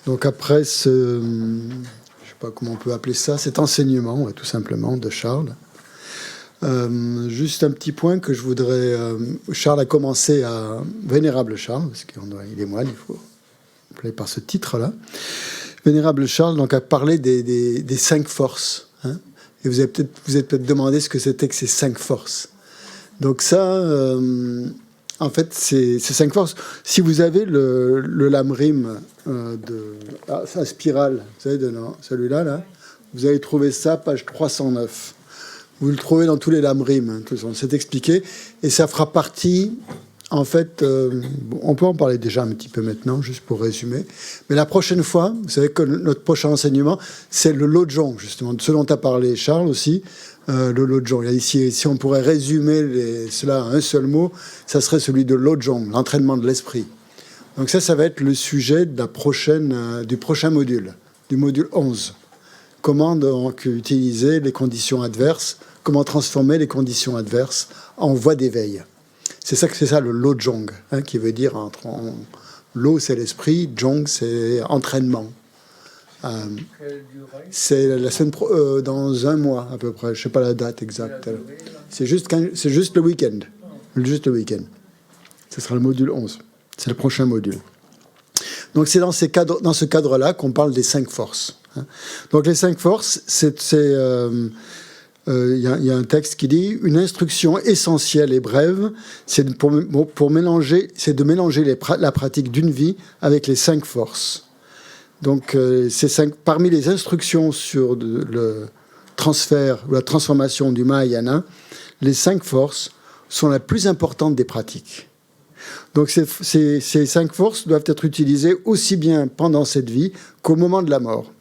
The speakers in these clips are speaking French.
Donc après je ne sais pas comment on peut appeler ça, cet enseignement, tout simplement, de Charles. Juste un petit point que je voudrais... Charles a commencé à... Vénérable Charles, parce qu'il est moine, il faut appeler par ce titre-là. Vénérable Charles donc, a parlé des 5 forces. Hein, et vous êtes peut-être demandé ce que c'était que ces 5 forces. Donc ça, en fait, ces 5 forces, si vous avez le lamrim sa spirale, vous savez, celui-là, là, vous allez trouver ça, page 309. Vous le trouvez dans tous les lamrim, hein, c'est expliqué. Et ça fera partie, en fait, on peut en parler déjà un petit peu maintenant, juste pour résumer. Mais la prochaine fois, vous savez que notre prochain enseignement, c'est le Lojong, justement, de ce dont a parlé Charles aussi, le Lojong. Ici, si on pourrait résumer cela à un seul mot, ça serait celui de Lojong, l'entraînement de l'esprit. Donc ça va être le sujet de du prochain module, du module 11. Comment donc utiliser les conditions adverses, comment transformer les conditions adverses en voie d'éveil. C'est ça le Lojong, hein, qui veut dire Lo c'est l'esprit, Jong c'est entraînement. C'est la semaine dans un mois à peu près, je sais pas la date exacte. C'est juste le week-end, juste le week-end. Ce sera le module 11, c'est le prochain module. Donc c'est dans ce cadre-là qu'on parle des 5 forces. Donc les 5 forces, il y a un texte qui dit une instruction essentielle et brève, c'est de mélanger la pratique d'une vie avec les 5 forces. Donc parmi les instructions sur le transfert ou la transformation du Mahayana, les 5 forces sont la plus importante des pratiques. Donc ces 5 forces doivent être utilisées aussi bien pendant cette vie qu'au moment de la mort.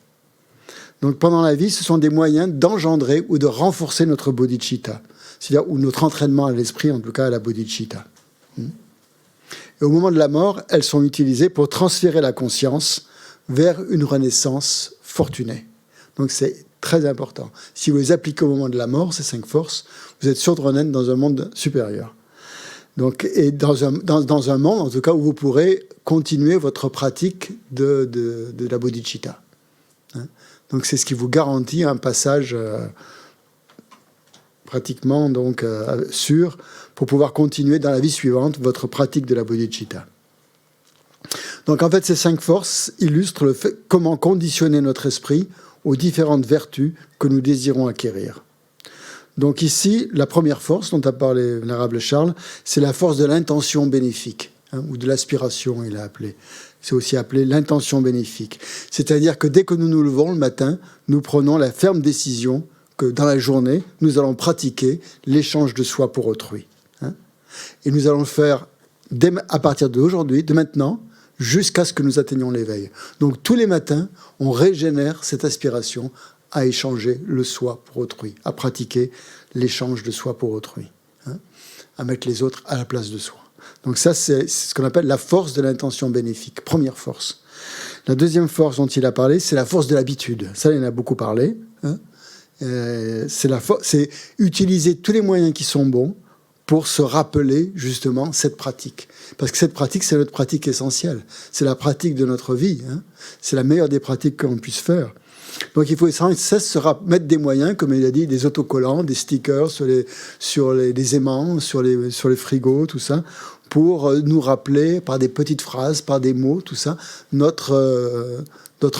Donc pendant la vie, ce sont des moyens d'engendrer ou de renforcer notre bodhicitta, c'est-à-dire ou notre entraînement à l'esprit, en tout cas à la bodhicitta. Et au moment de la mort, elles sont utilisées pour transférer la conscience vers une renaissance fortunée. Donc c'est très important. Si vous les appliquez au moment de la mort, ces 5 forces, vous êtes sûr de renaître dans un monde supérieur. Donc, et dans un monde, en tout cas, où vous pourrez continuer votre pratique de la bodhicitta. Hein. Donc c'est ce qui vous garantit un passage pratiquement donc, sûr pour pouvoir continuer dans la vie suivante votre pratique de la bodhicitta. Donc en fait, ces 5 forces illustrent le fait comment conditionner notre esprit aux différentes vertus que nous désirons acquérir. Donc ici, la première force dont a parlé l'Vénérable Charles, c'est la force de l'intention bénéfique, hein, ou de l'aspiration, il a appelé. C'est aussi appelé l'intention bénéfique. C'est-à-dire que dès que nous nous levons le matin, nous prenons la ferme décision que dans la journée, nous allons pratiquer l'échange de soi pour autrui. Hein. Et nous allons le faire à partir d'aujourd'hui, de maintenant, jusqu'à ce que nous atteignions l'éveil. Donc tous les matins, on régénère cette aspiration à échanger le soi pour autrui, à pratiquer l'échange de soi pour autrui, hein, à mettre les autres à la place de soi. Donc ça, c'est ce qu'on appelle la force de l'intention bénéfique, première force. La deuxième force dont il a parlé, c'est la force de l'habitude. Ça, il en a beaucoup parlé. Hein. C'est utiliser tous les moyens qui sont bons pour se rappeler justement cette pratique. Parce que cette pratique, c'est notre pratique essentielle. C'est la pratique de notre vie. Hein. C'est la meilleure des pratiques qu'on puisse faire. Donc il faut sans cesse mettre des moyens, comme il a dit, des autocollants, des stickers sur les aimants, sur les frigos, tout ça, pour nous rappeler par des petites phrases, par des mots, tout ça, notre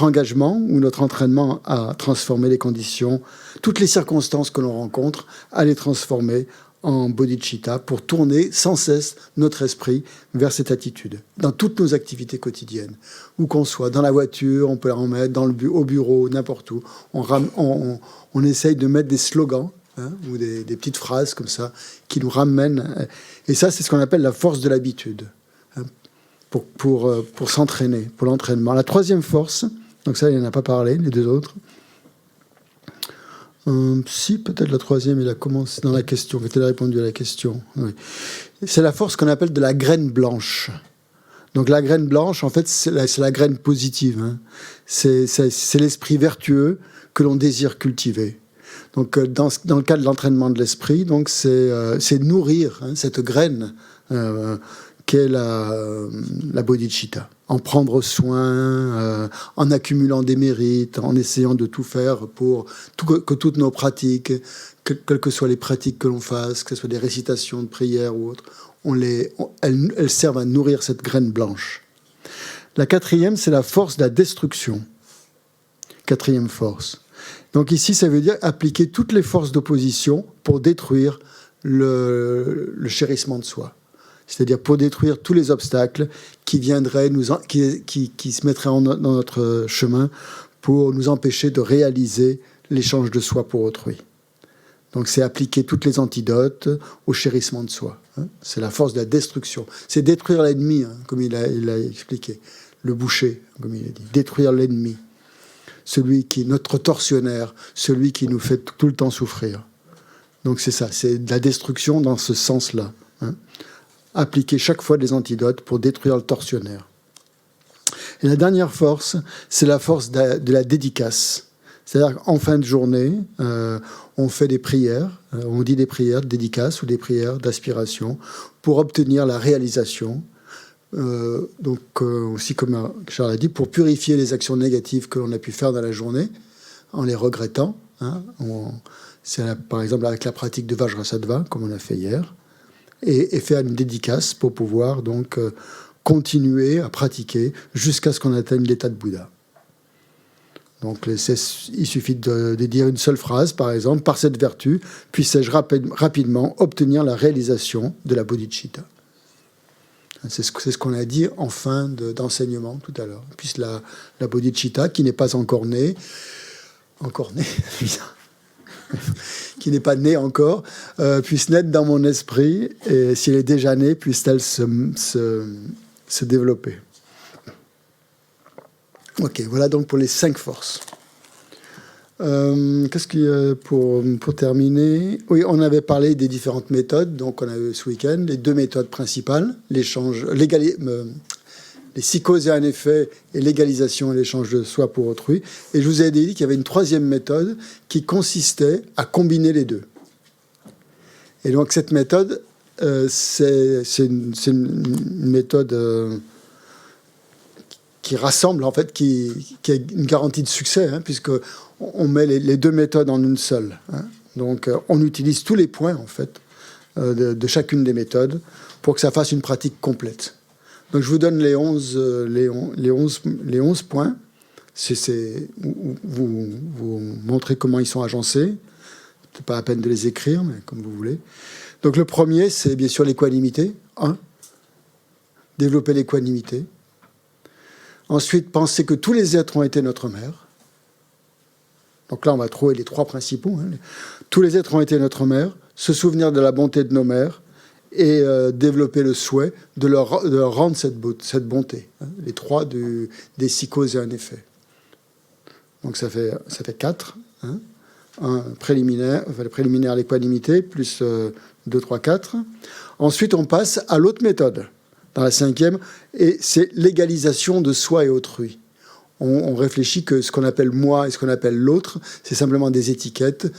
engagement ou notre entraînement à transformer les conditions, toutes les circonstances que l'on rencontre, à les transformer en bodhicitta pour tourner sans cesse notre esprit vers cette attitude, dans toutes nos activités quotidiennes. Où qu'on soit, dans la voiture, on peut la remettre, au bureau, n'importe où. On essaye de mettre des slogans, hein, ou des petites phrases comme ça, qui nous ramènent. Et ça, c'est ce qu'on appelle la force de l'habitude, hein, pour s'entraîner, pour l'entraînement. La troisième force, donc ça, il n'en a pas parlé, les 2 autres. Si, peut-être la troisième, il a commencé dans la question, quand il a répondu à la question. Oui. C'est la force qu'on appelle de la graine blanche. Donc la graine blanche, en fait, c'est la graine positive. Hein. C'est l'esprit vertueux que l'on désire cultiver. Donc dans le cas de l'entraînement de l'esprit, donc c'est nourrir, hein, cette graine qu'est la bodhicitta. en prendre soin, en accumulant des mérites, en essayant de tout faire pour que toutes nos pratiques, quelles que soient les pratiques que l'on fasse, que ce soit des récitations de prières ou autres, elles servent à nourrir cette graine blanche. La quatrième, c'est la force de la destruction. Quatrième force. Donc ici, ça veut dire appliquer toutes les forces d'opposition pour détruire le chérissement de soi. C'est-à-dire pour détruire tous les obstacles qui viendraient qui se mettraient dans notre chemin pour nous empêcher de réaliser l'échange de soi pour autrui. Donc c'est appliquer toutes les antidotes au chérissement de soi. C'est la force de la destruction. C'est détruire l'ennemi, comme il a expliqué. Le boucher, comme il a dit. Détruire l'ennemi. Celui qui est notre tortionnaire, celui qui nous fait tout le temps souffrir. Donc c'est ça, c'est de la destruction dans ce sens-là. Appliquer chaque fois des antidotes pour détruire le tortionnaire. Et la dernière force, c'est la force de la dédicace. C'est-à-dire qu'en fin de journée, on fait des prières, on dit des prières de dédicace ou des prières d'aspiration pour obtenir la réalisation. Aussi, comme Charles a dit, pour purifier les actions négatives que l'on a pu faire dans la journée, en les regrettant. C'est par exemple avec la pratique de Vajrasattva, comme on a fait hier, et faire une dédicace pour pouvoir donc continuer à pratiquer jusqu'à ce qu'on atteigne l'état de Bouddha. Donc il suffit de dire une seule phrase, par exemple, par cette vertu, puisse-je rapidement obtenir la réalisation de la bodhicitta. C'est ce qu'on a dit en fin d'enseignement tout à l'heure. Puisse la bodhicitta, qui n'est pas encore née, qui n'est pas née encore, puisse naître dans mon esprit, et si elle est déjà née, puisse-t-elle se développer. Ok, voilà donc pour les 5 forces. Qu'est-ce qu'il y a pour terminer? Oui, on avait parlé des différentes méthodes, donc on a eu ce week-end les 2 méthodes principales, les psychoses et un effet et l'égalisation et l'échange de soi pour autrui. Et je vous ai dit qu'il y avait une 3e méthode qui consistait à combiner les 2. Et donc cette méthode, c'est une méthode qui rassemble, en fait, qui a une garantie de succès, puisque on met les 2 méthodes en une seule. Donc on utilise tous les points, en fait, de chacune des méthodes pour que ça fasse une pratique complète. Donc je vous donne les 11 points. Vous montrez comment ils sont agencés. C'est pas la peine de les écrire, mais comme vous voulez. Donc le premier, c'est bien sûr l'équanimité. 1. Développer l'équanimité. Ensuite, penser que tous les êtres ont été notre mère. Donc là, on va trouver les 3 principaux. Tous les êtres ont été notre mère. Se souvenir de la bonté de nos mères. Et développer le souhait de leur rendre cette bonté. Les 3 des psychoses et un effet. Donc ça fait 4. Un préliminaire, le préliminaire à l'équanimité, plus 2, 3, 4. Ensuite, on passe à l'autre méthode, dans la 5e, et c'est l'égalisation de soi et autrui. On réfléchit que ce qu'on appelle moi et ce qu'on appelle l'autre, c'est simplement des étiquettes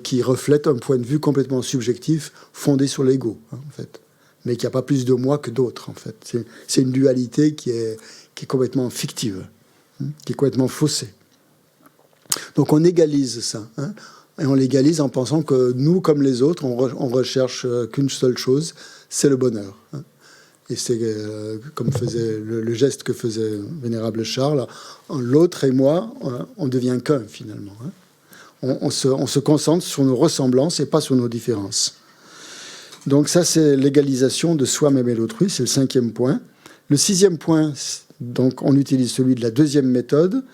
qui reflètent un point de vue complètement subjectif, fondé sur l'ego, en fait. Mais qu'il n'y a pas plus de moi que d'autres, en fait. C'est une dualité qui est complètement fictive, qui est complètement faussée. Donc on égalise ça, et on l'égalise en pensant que nous, comme les autres, on recherche qu'une seule chose, c'est le bonheur. Et c'est comme faisait le geste que faisait Vénérable Charles, l'autre et moi, on devient qu'un finalement. On se concentre sur nos ressemblances et pas sur nos différences. Donc ça, c'est l'égalisation de soi-même et d'autrui, c'est le 5e point. Le 6e point, donc on utilise celui de la 2e méthode,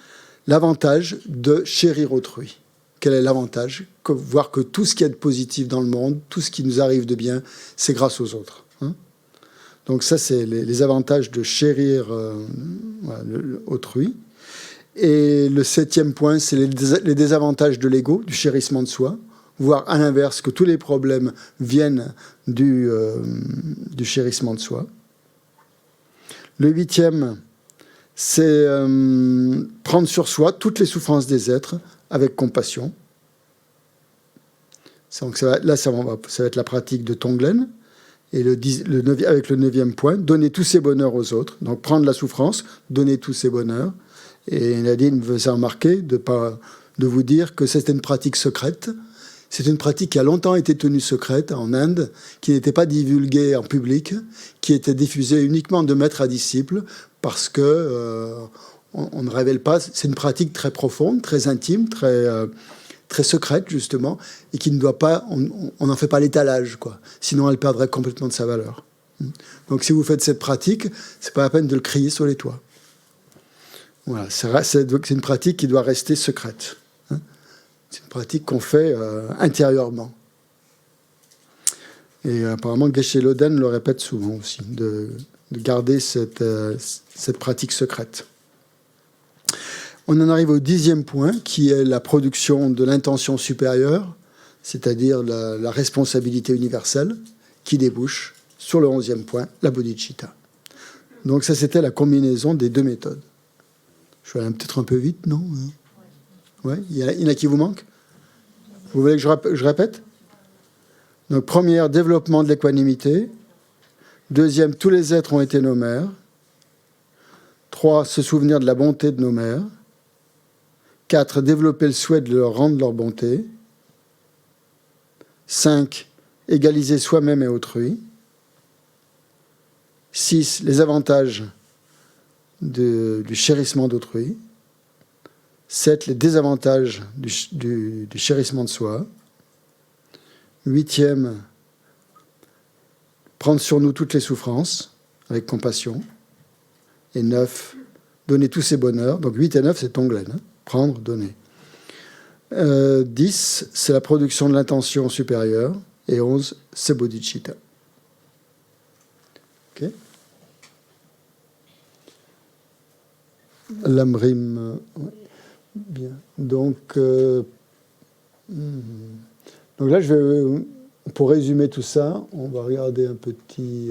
l'avantage de chérir autrui. Quel est l'avantage? Voir que tout ce qu'il y a de positif dans le monde, tout ce qui nous arrive de bien, c'est grâce aux autres. Donc ça, c'est les avantages de chérir autrui. Et le 7e point, c'est les désavantages de l'ego, du chérissement de soi. Voir à l'inverse que tous les problèmes viennent du chérissement de soi. Le 8e, c'est prendre sur soi toutes les souffrances des êtres avec compassion. Donc ça va être la pratique de Tonglen. Et avec le 9e point, donner tous ses bonheurs aux autres. Donc prendre la souffrance, donner tous ses bonheurs. Et Nadine me faisait remarquer de vous dire que c'était une pratique secrète. C'est une pratique qui a longtemps été tenue secrète en Inde, qui n'était pas divulguée en public, qui était diffusée uniquement de maître à disciple, parce que on ne révèle pas. C'est une pratique très profonde, très intime, très secrète justement, et qui ne doit pas. On n'en fait pas l'étalage, quoi. Sinon, elle perdrait complètement de sa valeur. Donc, si vous faites cette pratique, c'est pas la peine de le crier sur les toits. Voilà, c'est une pratique qui doit rester secrète. C'est une pratique qu'on fait intérieurement. Et apparemment, Geshe Loden le répète souvent aussi, de garder cette pratique secrète. On en arrive au 10e point, qui est la production de l'intention supérieure, c'est-à-dire la responsabilité universelle, qui débouche sur le 11e point, la bodhicitta. Donc ça, c'était la combinaison des deux méthodes. Je vais aller peut-être un peu vite, non? Ouais, il y en a qui vous manquent? Vous voulez que je répète? Donc, première, développement de l'équanimité. Deuxième, tous les êtres ont été nos mères. 3, se souvenir de la bonté de nos mères. 4, développer le souhait de leur rendre leur bonté. 5, égaliser soi-même et autrui. 6, les avantages du chérissement d'autrui. 7, les désavantages du chérissement de soi. 8e, prendre sur nous toutes les souffrances avec compassion. Et 9, donner tous ses bonheurs. Donc 8 et 9, c'est Tonglen. Hein. Prendre, donner. 10, c'est la production de l'intention supérieure. Et 11, c'est bodhicitta. Ok. L'amrim. Bien. Donc là, pour résumer tout ça, on va regarder un petit.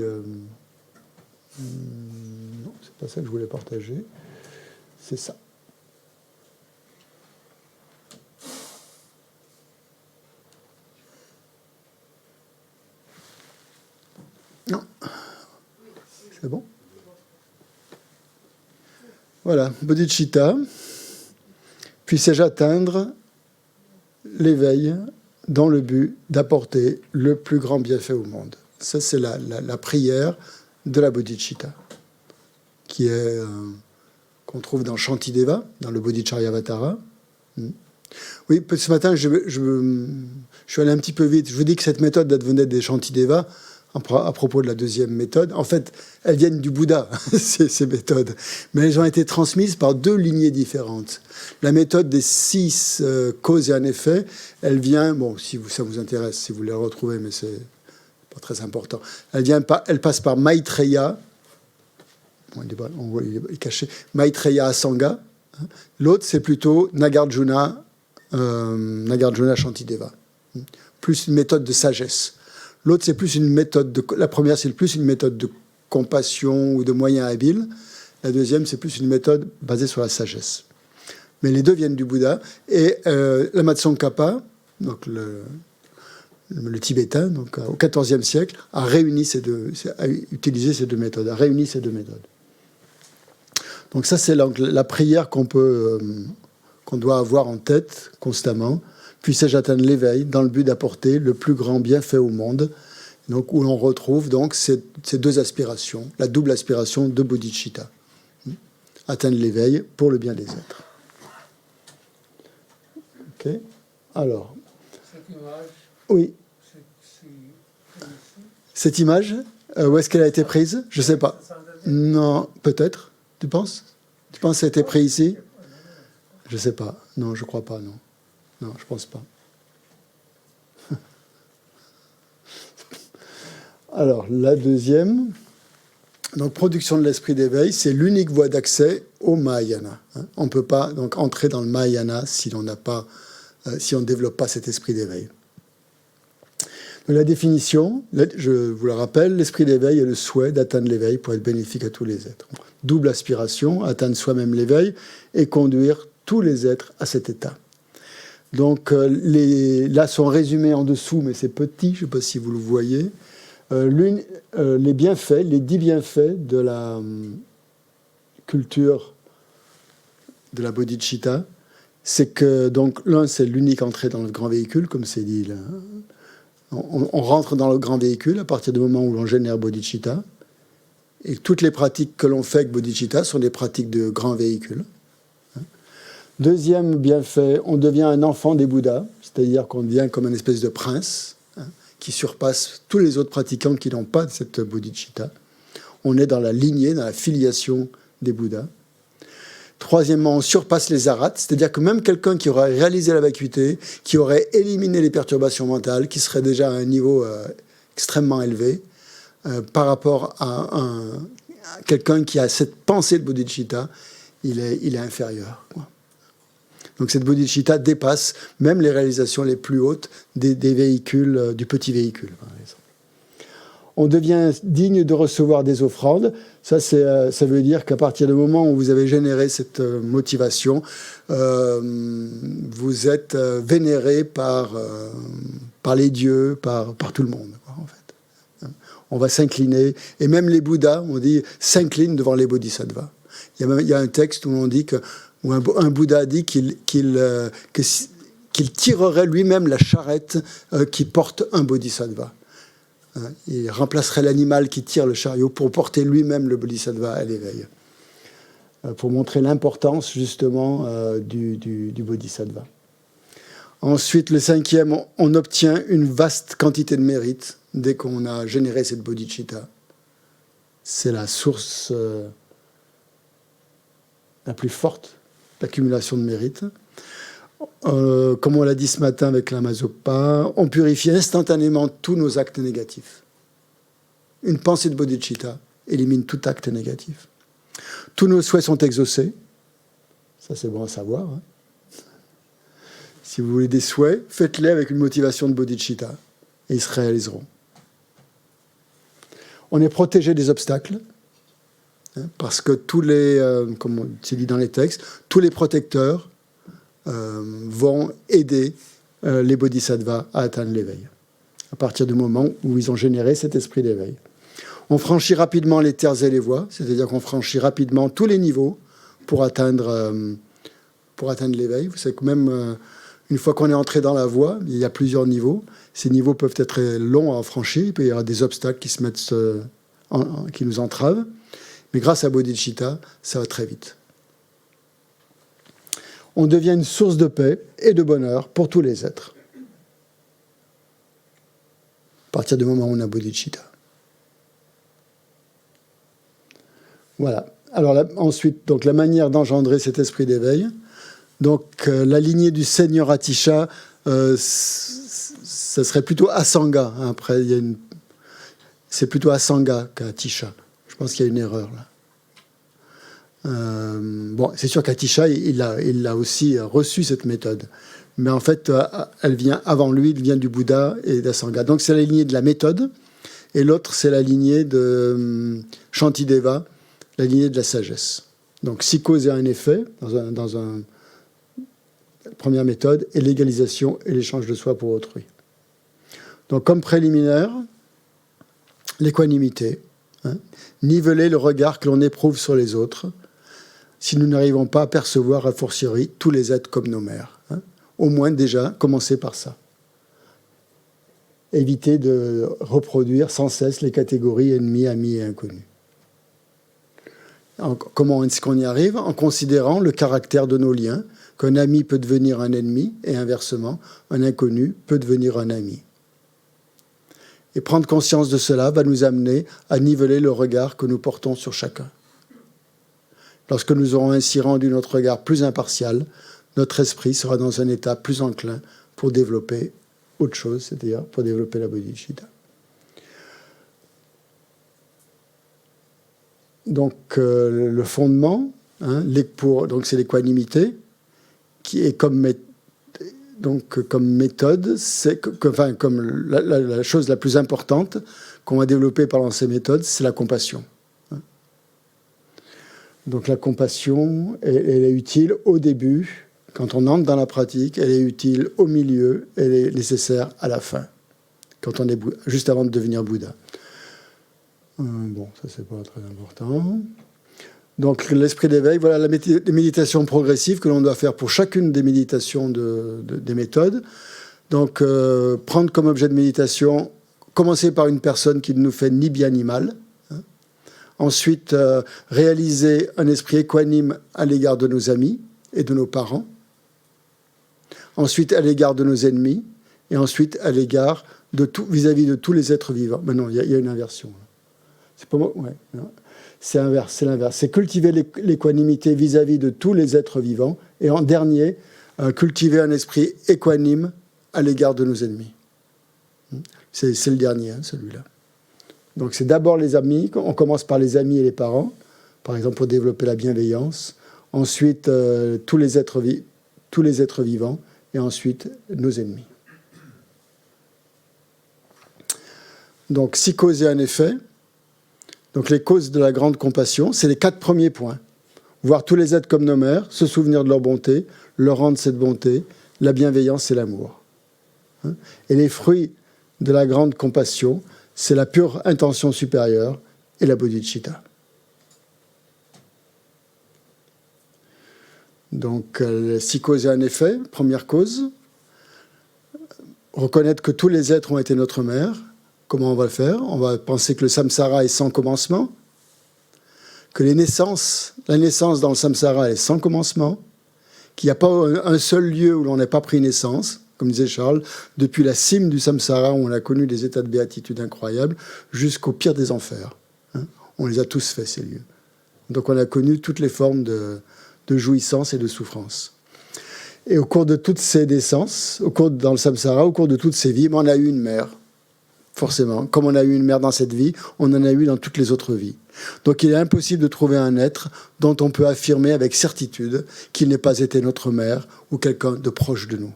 Non, c'est pas ça que je voulais partager. C'est ça. Non. C'est bon? Voilà, bodhicitta. Puissais-je atteindre l'éveil dans le but d'apporter le plus grand bienfait au monde. Ça, c'est la prière de la bodhicitta, qui est qu'on trouve dans Shantideva, dans le Bodhicharyavatara. Oui, ce matin, je suis allé un petit peu vite. Je vous dis que cette méthode venait des Shantideva à propos de la deuxième méthode. En fait, elles viennent du Bouddha, ces méthodes. Mais elles ont été transmises par deux lignées différentes. La méthode des 6 causes et un effet, elle vient, bon, si ça vous intéresse, si vous les retrouvez, mais c'est pas très important. Elle passe par Maitreya, on voit, il est caché, Maitreya Asanga. L'autre, c'est plutôt Nagarjuna Shantideva. Plus une méthode de sagesse. L'autre, c'est plus une méthode la première, c'est plus une méthode de compassion ou de moyens habiles. La deuxième, c'est plus une méthode basée sur la sagesse. Mais les deux viennent du Bouddha. Et Lama Tsongkhapa, donc le tibétain, donc au XIVe siècle, a utilisé ces deux méthodes, a réuni ces deux méthodes. Donc ça, c'est la prière qu'on doit avoir en tête constamment. Puissais-je atteindre l'éveil dans le but d'apporter le plus grand bienfait au monde, donc où l'on retrouve donc ces deux aspirations, la double aspiration de bodhicitta. Atteindre l'éveil pour le bien des êtres. Ok. Alors. Cette image. Oui. Cette image, où est-ce qu'elle a été prise? Je ne sais pas. Non, peut-être. Tu penses? Tu penses que ça a été pris ici? Je ne sais pas. Non, je ne crois pas, non. Non, je ne pense pas. Alors, la deuxième, donc production de l'esprit d'éveil, c'est l'unique voie d'accès au Mahayana. On ne peut pas donc entrer dans le Mahayana si on ne développe pas cet esprit d'éveil. Donc, la définition, je vous le rappelle, l'esprit d'éveil est le souhait d'atteindre l'éveil pour être bénéfique à tous les êtres. Double aspiration, atteindre soi-même l'éveil et conduire tous les êtres à cet état. Donc là sont résumés en dessous, mais c'est petit, je ne sais pas si vous le voyez, les bienfaits, les 10 bienfaits de la culture de la bodhicitta, c'est que, donc, l'un, c'est l'unique entrée dans le grand véhicule, comme c'est dit là. On rentre dans le grand véhicule à partir du moment où l'on génère bodhicitta. Et toutes les pratiques que l'on fait avec bodhicitta sont des pratiques de grand véhicule. Deuxième bienfait, on devient un enfant des Bouddhas, c'est-à-dire qu'on devient comme une espèce de prince qui surpasse tous les autres pratiquants qui n'ont pas de cette bodhicitta. On est dans la lignée, dans la filiation des Bouddhas. Troisièmement, on surpasse les arhats, c'est-à-dire que même quelqu'un qui aurait réalisé la vacuité, qui aurait éliminé les perturbations mentales, qui serait déjà à un niveau extrêmement élevé, par rapport à quelqu'un qui a cette pensée de bodhicitta, il est inférieur, quoi. Donc cette bodhicitta dépasse même les réalisations les plus hautes des véhicules, du petit véhicule, par exemple. On devient digne de recevoir des offrandes. Ça veut dire qu'à partir du moment où vous avez généré cette motivation, vous êtes vénéré par les dieux, par tout le monde, quoi, en fait. On va s'incliner. Et même les Bouddhas, on dit, s'inclinent devant les bodhisattvas. Il y a un texte où on dit où un Bouddha dit qu'il tirerait lui-même la charrette qui porte un bodhisattva. Il remplacerait l'animal qui tire le chariot pour porter lui-même le bodhisattva à l'éveil, pour montrer l'importance justement du bodhisattva. Ensuite, le cinquième, on obtient une vaste quantité de mérite dès qu'on a généré cette bodhicitta. C'est la source la plus forte d'accumulation de mérite. Comme on l'a dit ce matin avec la Mazopa, on purifie instantanément tous nos actes négatifs. Une pensée de bodhicitta élimine tout acte négatif. Tous nos souhaits sont exaucés. Ça, c'est bon à savoir, hein. Si vous voulez des souhaits, faites-les avec une motivation de bodhicitta et ils se réaliseront. On est protégé des obstacles, hein, parce que tous les, comme c'est dit dans les textes, tous les protecteurs vont aider les bodhisattvas à atteindre l'éveil, à partir du moment où ils ont généré cet esprit d'éveil. On franchit rapidement les terres et les voies, c'est-à-dire qu'on franchit rapidement tous les niveaux pour atteindre l'éveil. Vous savez que même une fois qu'on est entré dans la voie, il y a plusieurs niveaux. Ces niveaux peuvent être longs à franchir, il peut y avoir des obstacles qui se mettent, qui nous entravent, mais grâce à bodhicitta, ça va très vite. On devient une source de paix et de bonheur pour tous les êtres, à partir du moment où on a bodhicitta. Voilà. Alors là, ensuite, donc, la manière d'engendrer cet esprit d'éveil. Donc la lignée du Seigneur Atisha, ça serait plutôt Asanga. Hein. Après, c'est plutôt Asanga qu'Atisha. Je pense qu'il y a une erreur là. Bon, c'est sûr qu'Atisha, il a aussi reçu cette méthode. Mais en fait, elle vient avant lui, elle vient du Bouddha et d'Asanga. Donc c'est la lignée de la méthode. Et l'autre, c'est la lignée de Shantideva, la lignée de la sagesse. Donc, si cause et un effet, dans un première méthode, et l'égalisation et l'échange de soi pour autrui. Donc, comme préliminaire, l'équanimité, hein, niveler le regard que l'on éprouve sur les autres, si nous n'arrivons pas à percevoir a fortiori tous les êtres comme nos mères. Hein. Au moins, déjà, commencer par ça. Éviter de reproduire sans cesse les catégories ennemis, amis et inconnus. Comment est-ce qu'on y arrive? En considérant le caractère de nos liens, qu'un ami peut devenir un ennemi, et inversement, un inconnu peut devenir un ami. Et prendre conscience de cela va nous amener à niveler le regard que nous portons sur chacun. Lorsque nous aurons ainsi rendu notre regard plus impartial, notre esprit sera dans un état plus enclin pour développer autre chose, c'est-à-dire pour développer la bodhicitta. Donc le fondement, hein, donc c'est l'équanimité, qui est comme méthode, c'est comme la chose la plus importante qu'on va développer pendant ces méthodes, c'est la compassion. Hein. Donc la compassion, elle est utile au début, quand on entre dans la pratique, elle est utile au milieu, elle est nécessaire à la fin, quand on est juste avant de devenir Bouddha. Bon, ça, c'est pas très important. Donc, l'esprit d'éveil, voilà les méditations progressives que l'on doit faire pour chacune des méditations des méthodes. Donc, prendre comme objet de méditation, commencer par une personne qui ne nous fait ni bien ni mal. Ensuite, réaliser un esprit équanime à l'égard de nos amis et de nos parents. Ensuite, à l'égard de nos ennemis. Et ensuite, à l'égard de tout, vis-à-vis de tous les êtres vivants. Mais non, il y a une inversion. C'est pas moi. Ouais, c'est inverse, c'est l'inverse. C'est cultiver l'équanimité vis-à-vis de tous les êtres vivants. Et en dernier, cultiver un esprit équanime à l'égard de nos ennemis. C'est le dernier, celui-là. Donc c'est d'abord les amis. On commence par les amis et les parents, par exemple pour développer la bienveillance. Ensuite, tous les êtres vivants. Et ensuite, nos ennemis. Donc, 6 causes et un effet. Donc, les causes de la grande compassion, c'est les 4 premiers points. Voir tous les êtres comme nos mères, se souvenir de leur bonté, leur rendre cette bonté, la bienveillance et l'amour. Et les fruits de la grande compassion, c'est la pure intention supérieure et la bodhicitta. Donc, 6 causes et un effet. Première cause, reconnaître que tous les êtres ont été notre mère. Comment on va le faire? On va penser que le samsara est sans commencement, que la naissance dans le samsara est sans commencement, qu'il n'y a pas un seul lieu où l'on n'a pas pris naissance, comme disait Charles, depuis la cime du samsara où on a connu des états de béatitude incroyables, jusqu'au pire des enfers. On les a tous faits, ces lieux. Donc on a connu toutes les formes de jouissance et de souffrance. Et au cours de toutes ces naissances, dans le samsara, au cours de toutes ces vies, on a eu une mère. Forcément, comme on a eu une mère dans cette vie, on en a eu dans toutes les autres vies. Donc il est impossible de trouver un être dont on peut affirmer avec certitude qu'il n'ait pas été notre mère ou quelqu'un de proche de nous.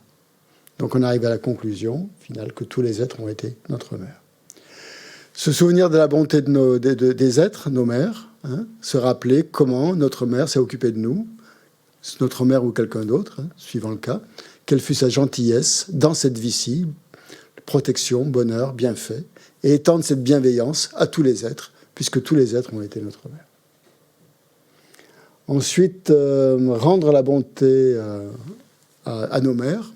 Donc on arrive à la conclusion finale que tous les êtres ont été notre mère. Se souvenir de la bonté des êtres, nos mères, se rappeler comment notre mère s'est occupée de nous, notre mère ou quelqu'un d'autre, suivant le cas, quelle fut sa gentillesse dans cette vie-ci, protection, bonheur, bienfait, et étendre cette bienveillance à tous les êtres, puisque tous les êtres ont été notre mère. Ensuite, rendre la bonté à nos mères,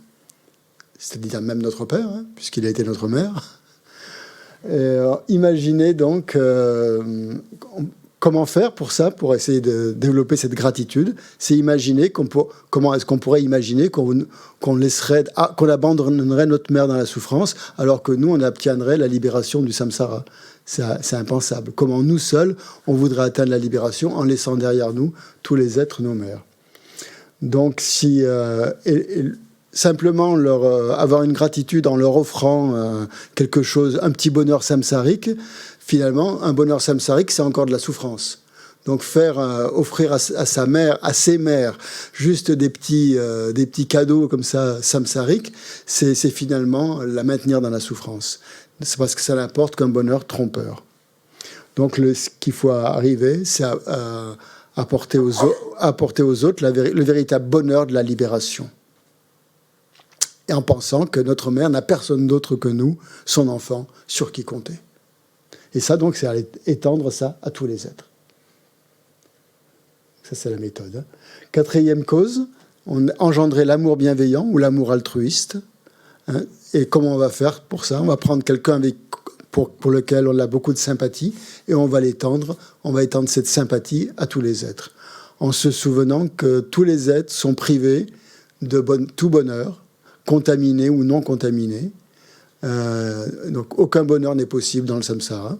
c'est-à-dire même notre père, puisqu'il a été notre mère. Et, imaginer donc comment faire pour ça, pour essayer de développer cette gratitude. C'est imaginer comment est-ce qu'on pourrait imaginer qu'on abandonnerait notre mère dans la souffrance, alors que nous, on obtiendrait la libération du samsara. C'est impensable. Comment nous seuls, on voudrait atteindre la libération en laissant derrière nous tous les êtres, nos mères. Donc, simplement avoir une gratitude en leur offrant quelque chose, un petit bonheur samsarique, finalement, un bonheur samsarique, c'est encore de la souffrance. Donc offrir à sa mère, à ses mères, juste des petits cadeaux comme ça, samsariques, c'est finalement la maintenir dans la souffrance. C'est parce que ça n'apporte qu'un bonheur trompeur. Donc ce qu'il faut arriver, c'est à apporter aux autres le véritable bonheur de la libération. Et en pensant que notre mère n'a personne d'autre que nous, son enfant, sur qui compter. Et ça, donc, c'est étendre ça à tous les êtres. Ça, c'est la méthode. 4e cause, engendrer l'amour bienveillant ou l'amour altruiste. Et comment on va faire pour ça? On va prendre quelqu'un pour lequel on a beaucoup de sympathie et on va étendre cette sympathie à tous les êtres. En se souvenant que tous les êtres sont privés de tout bonheur, contaminés ou non contaminés. Donc aucun bonheur n'est possible dans le samsara.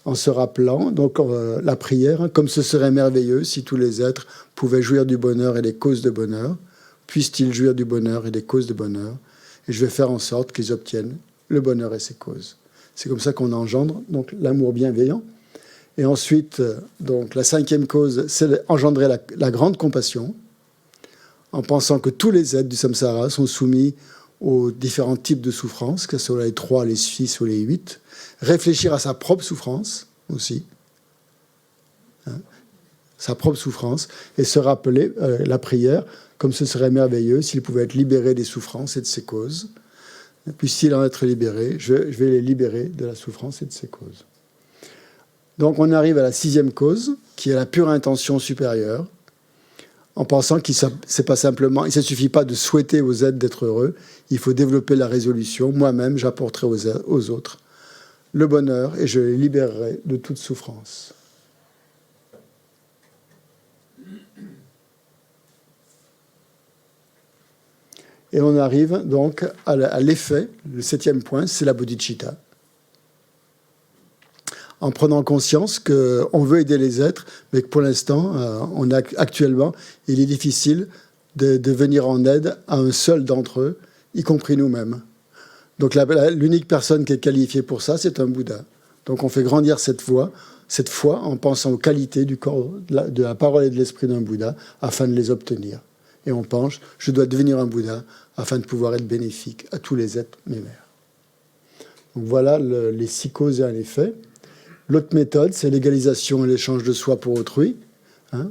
En se rappelant donc la prière, comme ce serait merveilleux si tous les êtres pouvaient jouir du bonheur et des causes de bonheur, puissent-ils jouir du bonheur et des causes de bonheur, et je vais faire en sorte qu'ils obtiennent le bonheur et ses causes. C'est comme ça qu'on engendre donc l'amour bienveillant. Et ensuite, donc la 5e cause, c'est engendrer la grande compassion, en pensant que tous les êtres du samsara sont soumis aux différents types de souffrances, que ce soit les 3, les 6 ou les 8. Réfléchir à sa propre souffrance aussi, sa propre souffrance, et se rappeler la prière, comme ce serait merveilleux s'il pouvait être libéré des souffrances et de ses causes. Puisse-t-il en être libéré, je vais les libérer de la souffrance et de ses causes. Donc on arrive à la 6e cause, qui est la pure intention supérieure, en pensant c'est pas simplement, il ne suffit pas de souhaiter aux êtres d'être heureux, il faut développer la résolution. Moi-même, j'apporterai aux autres le bonheur et je les libérerai de toute souffrance. Et on arrive donc à l'effet, le 7e point, c'est la bodhicitta. En prenant conscience qu'on veut aider les êtres, mais que pour l'instant, actuellement, il est difficile de venir en aide à un seul d'entre eux, y compris nous-mêmes. Donc l'unique personne qui est qualifiée pour ça, c'est un Bouddha. Donc on fait grandir cette foi en pensant aux qualités du corps, de la parole et de l'esprit d'un Bouddha, afin de les obtenir. Et on pense, je dois devenir un Bouddha afin de pouvoir être bénéfique à tous les êtres mémères. Donc voilà les 6 causes et un effet. L'autre méthode, c'est l'égalisation et l'échange de soi pour autrui.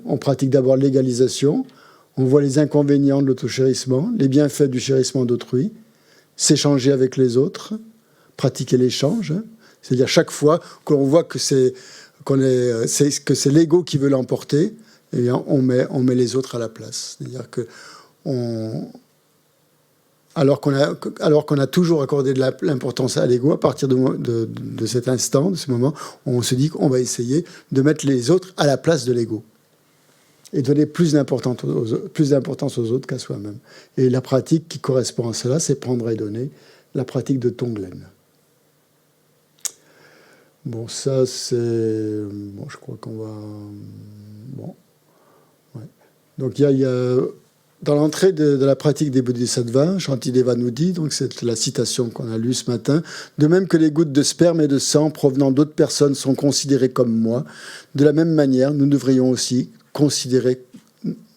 On pratique d'abord l'égalisation, on voit les inconvénients de l'autochérissement, les bienfaits du chérissement d'autrui, s'échanger avec les autres, pratiquer l'échange. C'est-à-dire chaque fois qu'on voit que c'est l'ego qui veut l'emporter, eh bien, on met les autres à la place. C'est-à-dire que alors qu'on a toujours accordé de l'importance à l'ego, à partir de cet instant, de ce moment, on se dit qu'on va essayer de mettre les autres à la place de l'ego et donner plus d'importance aux autres qu'à soi-même. Et la pratique qui correspond à cela, c'est prendre et donner, la pratique de Tonglen. Bon, ça c'est... Bon, je crois qu'on va... Bon. Ouais. Donc il y a dans l'entrée de la pratique des Bodhisattvas, Shantideva nous dit, donc c'est la citation qu'on a lue ce matin, de même que les gouttes de sperme et de sang provenant d'autres personnes sont considérées comme moi, de la même manière, nous devrions aussi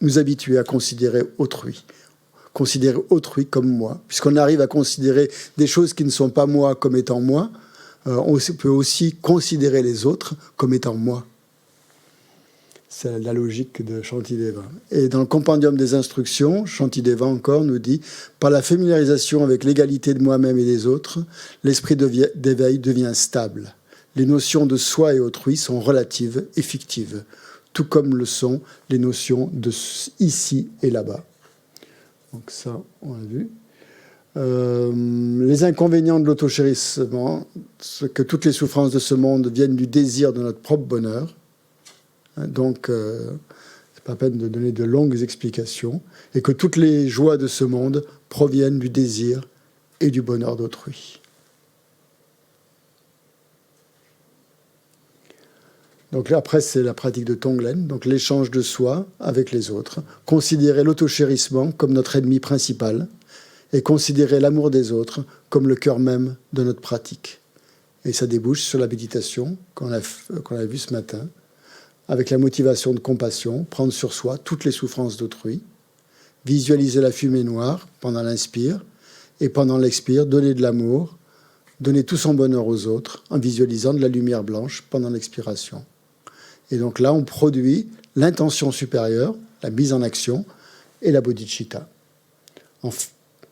nous habituer à considérer autrui comme moi. Puisqu'on arrive à considérer des choses qui ne sont pas moi comme étant moi, on peut aussi considérer les autres comme étant moi. C'est la logique de Shantideva. Et dans le compendium des instructions, Shantideva encore nous dit « Par la familiarisation avec l'égalité de moi-même et des autres, l'esprit d'éveil devient stable. Les notions de soi et autrui sont relatives et fictives, tout comme le sont les notions de ici et là-bas. » Donc ça, on l'a vu. Les inconvénients de l'autochérissement, c'est que toutes les souffrances de ce monde viennent du désir de notre propre bonheur. Donc, c'est pas la peine de donner de longues explications. Et que toutes les joies de ce monde proviennent du désir et du bonheur d'autrui. Donc là, après, c'est la pratique de Tonglen, donc l'échange de soi avec les autres. Considérer l'autochérissement comme notre ennemi principal et considérer l'amour des autres comme le cœur même de notre pratique. Et ça débouche sur la méditation qu'on a vue ce matin, avec la motivation de compassion, prendre sur soi toutes les souffrances d'autrui, visualiser la fumée noire pendant l'inspire, et pendant l'expire, donner de l'amour, donner tout son bonheur aux autres, en visualisant de la lumière blanche pendant l'expiration. Et donc là, on produit l'intention supérieure, la mise en action, et la bodhicitta,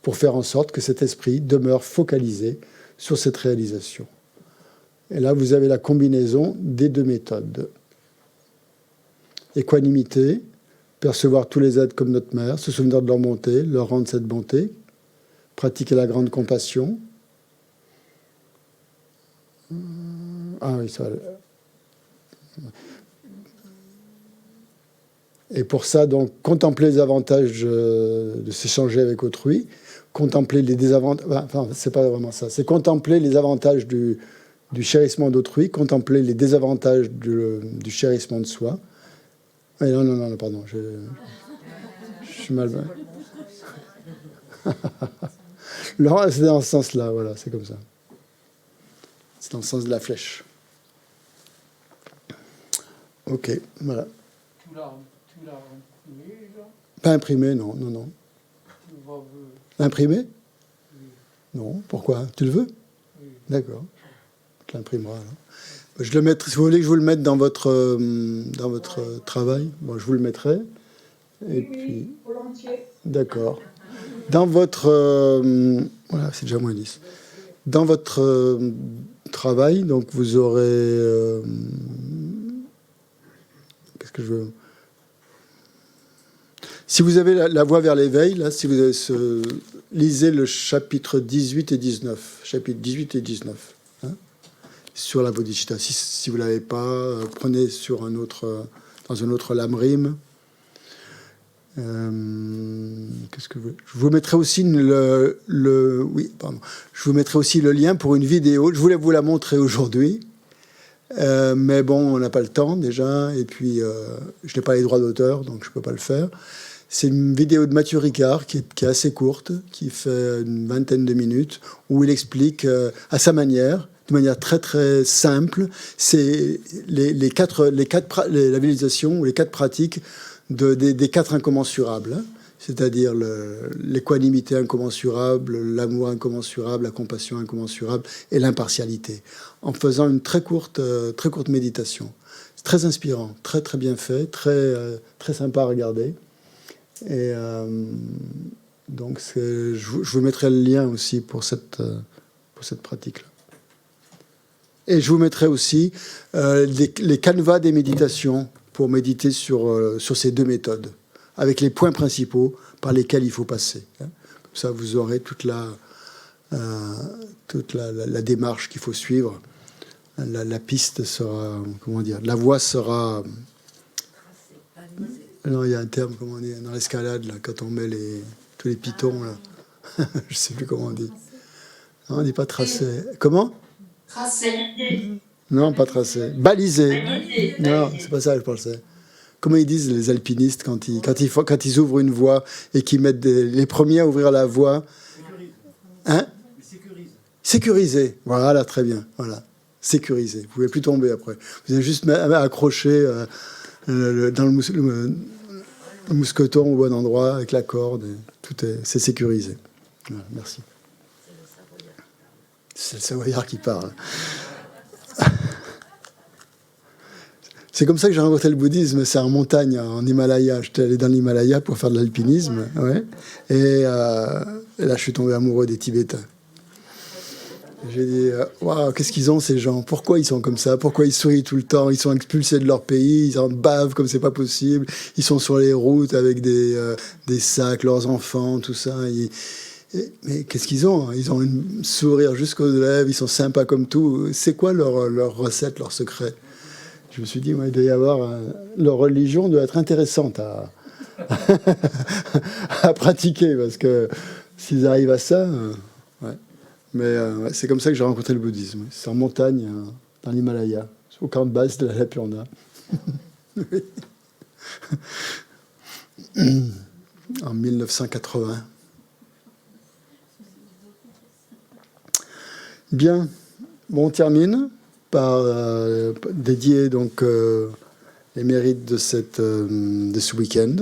pour faire en sorte que cet esprit demeure focalisé sur cette réalisation. Et là, vous avez la combinaison des 2 méthodes. Équanimité, percevoir tous les êtres comme notre mère, se souvenir de leur bonté, leur rendre cette bonté, pratiquer la grande compassion. Ah oui, ça. Et pour ça, donc, contempler les avantages de s'échanger avec autrui, contempler les désavantages. Enfin, c'est pas vraiment ça. C'est contempler les avantages du chérissement d'autrui, contempler les désavantages du chérissement de soi. Non, pardon, je suis mal. C'est dans ce sens-là, voilà, c'est comme ça. C'est dans le sens de la flèche. Ok, voilà. Tu l'as imprimé, là? Pas imprimé, non. L'imprimé? Oui. Non, pourquoi? Tu le veux? Oui. D'accord. Tu l'imprimeras, alors. Je le mettrai, si vous voulez que je vous le mette dans votre travail, bon, je vous le mettrai. Et puis, volontiers. D'accord. Dans votre... voilà, c'est déjà moins 10. Dans votre travail, donc vous aurez Qu'est-ce que je veux... Si vous avez la voie vers l'éveil, là, si vous avez lisez le chapitre 18 et 19. Chapitre 18 et 19. Hein, sur la bodhicitta. Si vous ne l'avez pas, prenez sur dans un autre lamrim. Qu'est-ce que je vous mettrai aussi je vous mettrai aussi le lien pour une vidéo. Je voulais vous la montrer aujourd'hui, mais bon, on n'a pas le temps déjà, et puis je n'ai pas les droits d'auteur, donc je ne peux pas le faire. C'est une vidéo de Mathieu Ricard qui est assez courte, qui fait une vingtaine de minutes, où il explique à sa manière, de manière très très simple, c'est la visualisation ou les 4 pratiques des 4 incommensurables, hein, c'est-à-dire l'équanimité incommensurable, l'amour incommensurable, la compassion incommensurable et l'impartialité, en faisant une très courte méditation. C'est très inspirant, très très bien fait, très sympa à regarder. Et donc je vous mettrai le lien aussi pour cette pratique-là. Et je vous mettrai aussi les canevas des méditations pour méditer sur ces 2 méthodes, avec les points principaux par lesquels il faut passer. Comme ça, vous aurez toute la démarche qu'il faut suivre. La piste sera, comment dire, la voie sera... Non, il y a un terme, comment on dit, dans l'escalade, là, quand on met tous les pitons, là. Je ne sais plus comment on dit. Non, on ne dit pas tracé. Comment ? Tracé. Non, pas tracé. Balisé. Non, c'est pas ça que je pensais. Comment ils disent les alpinistes quand ils ouvrent une voie et qu'ils mettent les premiers à ouvrir la voie? Hein? Sécuriser. Voilà, très bien. Voilà. Sécuriser. Vous ne pouvez plus tomber après. Vous avez juste accroché dans le mousqueton au bon endroit avec la corde. C'est sécurisé. Voilà, merci. C'est le Savoyard qui parle. C'est comme ça que j'ai rencontré le bouddhisme. C'est en montagne, en Himalaya. J'étais allé dans l'Himalaya pour faire de l'alpinisme. Ouais. Et là, je suis tombé amoureux des Tibétains. J'ai dit, waouh, qu'est-ce qu'ils ont ces gens? Pourquoi ils sont comme ça? Pourquoi ils sourient tout le temps? Ils sont expulsés de leur pays, ils en bavent comme c'est pas possible. Ils sont sur les routes avec des sacs, leurs enfants, tout ça. Mais qu'est-ce qu'ils ont? Ils ont un sourire jusqu'aux lèvres, ils sont sympas comme tout. C'est quoi leur recette, leur secret? Je me suis dit, il doit y avoir... leur religion doit être intéressante à pratiquer, parce que s'ils arrivent à ça... ouais. Mais c'est comme ça que j'ai rencontré le bouddhisme. C'est en montagne, dans l'Himalaya, au camp de base de la Lapurna. En 1980. Bien, bon, on termine par dédier donc les mérites de ce week-end,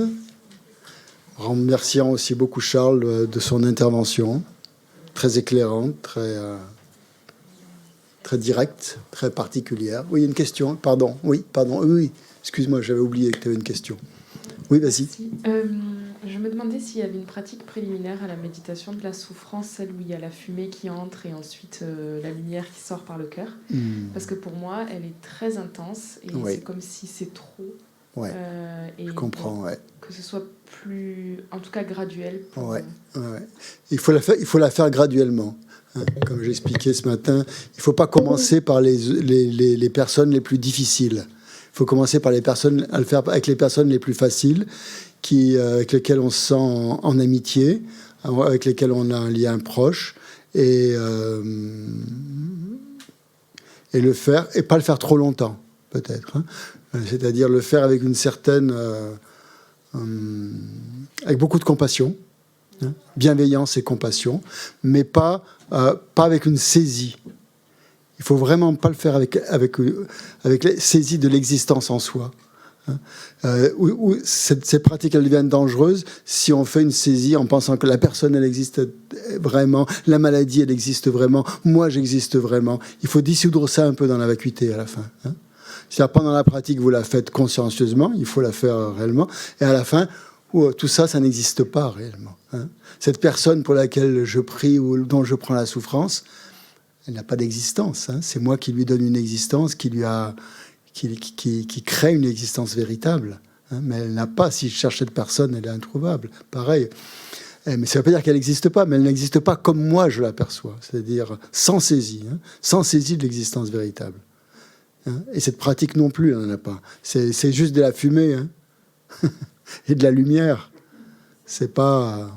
remerciant aussi beaucoup Charles de son intervention, très éclairante, très directe, très particulière. Oui, une question, pardon. Oui, excuse-moi, j'avais oublié que tu avais une question. Oui, vas-y. Je me demandais s'il y avait une pratique préliminaire à la méditation de la souffrance, celle où il y a la fumée qui entre et ensuite la lumière qui sort par le cœur. Parce que pour moi, elle est très intense et c'est comme si c'est trop. Ouais. Je comprends, ouais. Que ce soit plus, en tout cas, graduel. Ouais. Il faut la faire graduellement. Hein. Comme j'ai expliqué ce matin, il ne faut pas commencer par les personnes les plus difficiles. Il faut commencer par à le faire avec les personnes les plus faciles, avec lesquelles on se sent en amitié, avec lesquelles on a un lien proche, et le faire, et pas le faire trop longtemps, peut-être. Hein. C'est-à-dire le faire avec une certaine... avec beaucoup de compassion, hein, bienveillance et compassion, mais pas avec une saisie. Il ne faut vraiment pas le faire avec la saisie de l'existence en soi. Hein. Ces pratiques, elles deviennent dangereuses si on fait une saisie en pensant que la personne, elle existe vraiment, la maladie, elle existe vraiment, moi, j'existe vraiment. Il faut dissoudre ça un peu dans la vacuité à la fin. Hein. C'est-à-dire, pendant la pratique, vous la faites consciencieusement, il faut la faire réellement, et à la fin, tout ça, ça n'existe pas réellement. Hein. Cette personne pour laquelle je prie ou dont je prends la souffrance, elle n'a pas d'existence. Hein. C'est moi qui lui donne une existence, qui lui a qui crée une existence véritable. Hein, mais elle n'a pas, si je cherche cette personne, elle est introuvable. Pareil. Mais ça ne veut pas dire qu'elle n'existe pas, mais elle n'existe pas comme moi je l'aperçois, c'est-à-dire sans saisie de l'existence véritable. Hein, et cette pratique non plus, elle n'en a pas. C'est juste de la fumée et de la lumière. C'est pas...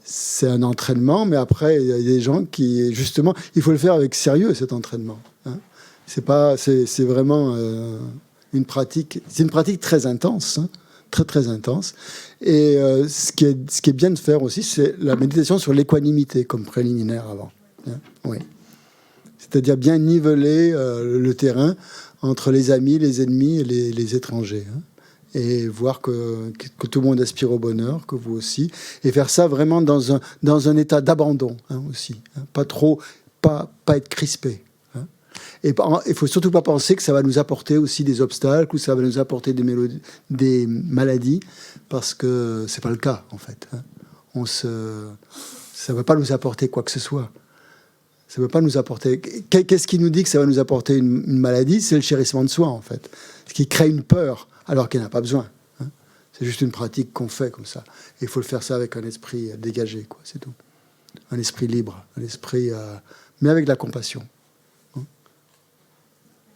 C'est un entraînement, mais après, il y a des gens qui, justement, il faut le faire avec sérieux, cet entraînement. Hein. C'est vraiment une pratique. C'est une pratique très intense, hein, très très intense. Et ce qui est bien de faire aussi, c'est la méditation sur l'équanimité comme préliminaire avant. Hein. Oui. C'est-à-dire bien niveler le terrain entre les amis, les ennemis et les étrangers. Hein. Et voir que tout le monde aspire au bonheur, que vous aussi, et faire ça vraiment dans un état d'abandon aussi, hein. Pas être crispé. Hein. Et il faut surtout pas penser que ça va nous apporter aussi des obstacles ou ça va nous apporter des maladies, parce que c'est pas le cas en fait. Hein. Ça va pas nous apporter quoi que ce soit. Ça veut pas nous apporter. Qu'est-ce qui nous dit que ça va nous apporter une maladie? C'est le chérissement de soi en fait, ce qui crée une peur. Alors qu'il n'a pas besoin. Hein. C'est juste une pratique qu'on fait comme ça. Et il faut le faire ça avec un esprit dégagé, quoi, c'est tout. Un esprit libre, un esprit, mais avec de la compassion. Hein.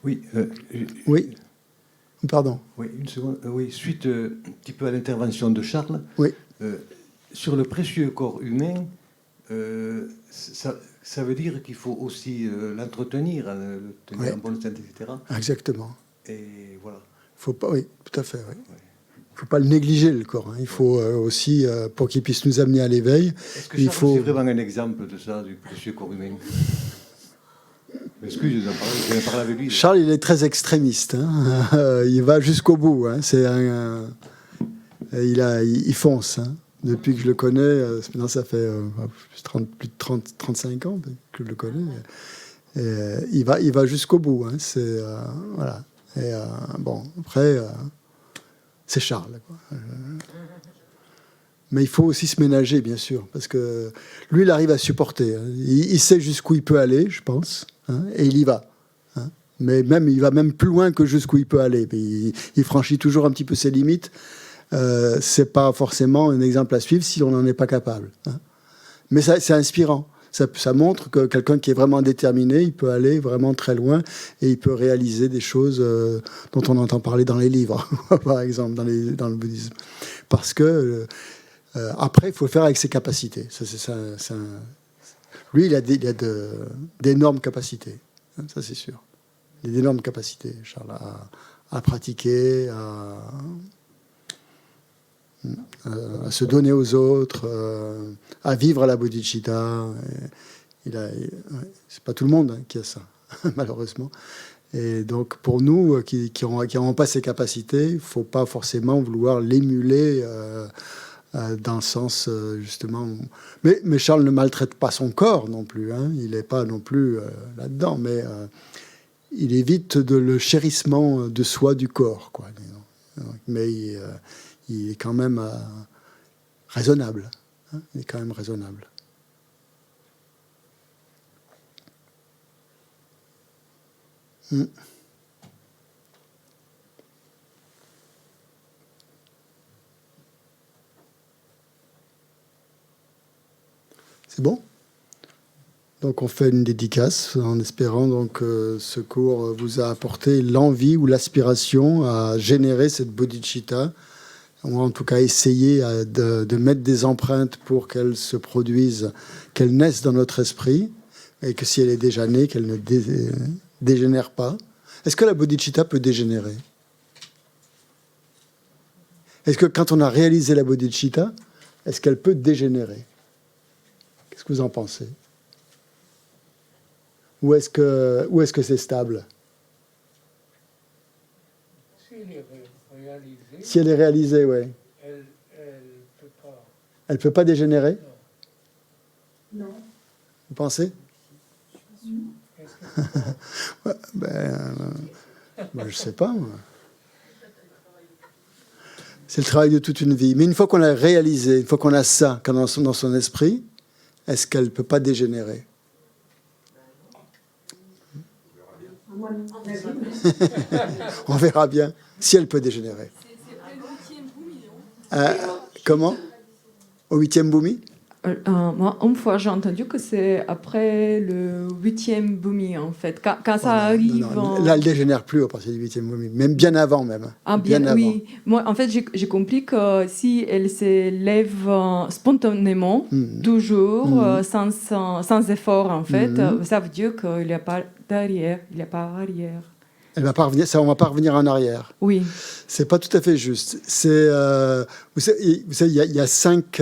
Oui. Oui. Pardon. Oui, une seconde. Oui, suite un petit peu à l'intervention de Charles. Oui. Sur le précieux corps humain, ça veut dire qu'il faut aussi l'entretenir, le tenir en bonne santé, etc. Exactement. Et voilà. Faut pas, oui, tout à fait. Oui. Faut pas le négliger, le corps. Hein. Il faut aussi, pour qu'il puisse nous amener à l'éveil, est-ce que Charles, c'est vraiment un exemple de ça, du précieux corps humain? Excusez, je vais parler avec lui. Charles, il est très extrémiste. Hein. Il va jusqu'au bout. Hein. Il fonce. Hein. Depuis que je le connais, maintenant ça fait plus de 35 ans que je le connais. Et, il va jusqu'au bout. Hein. C'est voilà. Et bon, après, c'est Charles. Quoi. Mais il faut aussi se ménager, bien sûr, parce que lui, il arrive à supporter. Hein. Il sait jusqu'où il peut aller, je pense, hein, et il y va. Hein. Mais même, il va même plus loin que jusqu'où il peut aller. Il franchit toujours un petit peu ses limites. C'est pas forcément un exemple à suivre si on n'en est pas capable. Hein. Mais c'est inspirant. Ça montre que quelqu'un qui est vraiment déterminé, il peut aller vraiment très loin et il peut réaliser des choses dont on entend parler dans les livres, par exemple, dans le bouddhisme. Parce que après, il faut le faire avec ses capacités. Lui, il a d'énormes capacités. Hein, ça, c'est sûr. Il a d'énormes capacités, Charles, à pratiquer, à se donner aux autres, à vivre à la bodhicitta. C'est pas tout le monde qui a ça, malheureusement. Et donc, pour nous qui n'avons pas ces capacités, il ne faut pas forcément vouloir l'émuler dans le sens, justement... Mais Charles ne maltraite pas son corps non plus. Hein. Il n'est pas non plus là-dedans, mais il évite le chérissement de soi du corps, quoi. Mais il est quand même raisonnable. Hein, il est quand même raisonnable. C'est bon? Donc on fait une dédicace en espérant donc que ce cours vous a apporté l'envie ou l'aspiration à générer cette bodhicitta, ou en tout cas essayer de mettre des empreintes pour qu'elle se produise, qu'elle naisse dans notre esprit, et que si elle est déjà née, qu'elle ne dégénère pas. Est-ce que la bodhicitta peut dégénérer? Est-ce que quand on a réalisé la bodhicitta, est-ce qu'elle peut dégénérer? Qu'est-ce que vous en pensez? Ou est-ce que c'est stable? Si elle est réalisée, oui. Elle peut pas dégénérer? Non. Vous pensez? Je sais pas, moi. C'est le travail de toute une vie. Mais une fois qu'on l'a réalisé, une fois qu'on a ça dans son esprit, est-ce qu'elle ne peut pas dégénérer? moi, mon avis, On verra bien si elle peut dégénérer. Comment? Au 8e Bhumi? Moi, une fois, j'ai entendu que c'est après le 8e Bhumi, en fait. Quand ça arrive... Non. Là, elle ne dégénère plus à partir du 8e Bhumi, même bien avant même. Ah, bien avant. Oui. Moi, en fait, j'ai compris que si elle se lève spontanément, toujours, sans effort, en fait, ça veut dire qu'il n'y a pas d'arrière, il n'y a pas arrière. Elle va pas revenir, ça, on ne va pas revenir en arrière. Oui. C'est pas tout à fait juste. C'est, vous savez, il y a cinq